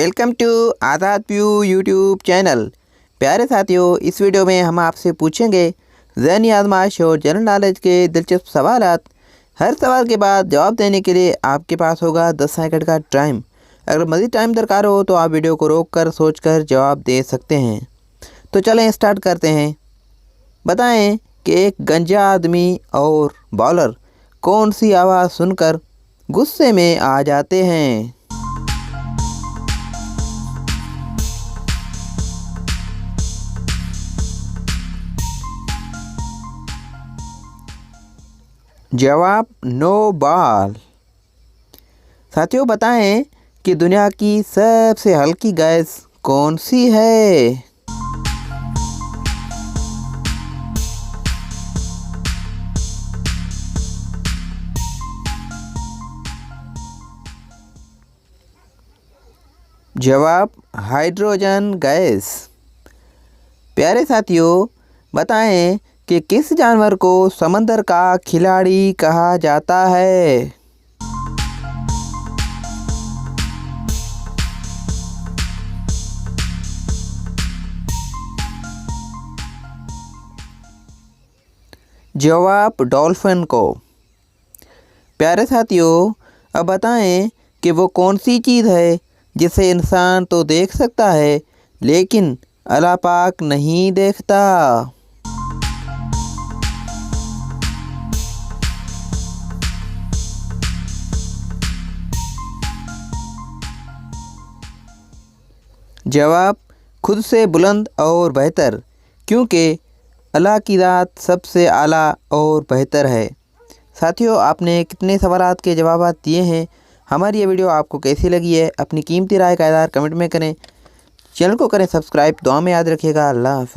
Welcome to Azad view YouTube channel. प्यारे साथियों, इस वीडियो में हम आपसे पूछेंगे ज़हनी आजमाइश और जनरल नॉलेज के दिलचस्प सवालात। हर सवाल के बाद जवाब देने के लिए आपके पास होगा 10 सेकंड का टाइम। अगर मज़ीद टाइम दरकार हो तो आप वीडियो को रोक कर सोच कर जवाब दे सकते हैं। तो चलें स्टार्ट करते हैं। बताएं कि एक गंजा आदमी और बॉलर कौन सी आवाज़ सुनकर गुस्से में आ जाते हैं? जवाब नो बॉल। साथियों, बताएं कि दुनिया की सबसे हल्की गैस कौन सी है? जवाब हाइड्रोजन गैस। प्यारे साथियों, बताएं कि किस जानवर को समंदर का खिलाड़ी कहा जाता है? जवाब डॉल्फिन को। प्यारे साथियों, अब बताएं कि वो कौन सी चीज़ है जिसे इंसान तो देख सकता है लेकिन अल्लाह पाक नहीं देखता? जवाब खुद से बुलंद और बेहतर, क्योंकि अल्लाह की ज़ात सबसे आला और बेहतर है। साथियों, आपने कितने सवालात के जवाब दिए हैं। हमारी ये वीडियो आपको कैसी लगी है, अपनी कीमती राय का इज़हार कमेंट में करें। चैनल को करें सब्सक्राइब। दुआ में याद रखिएगा। अल्लाह हाफ़िज़।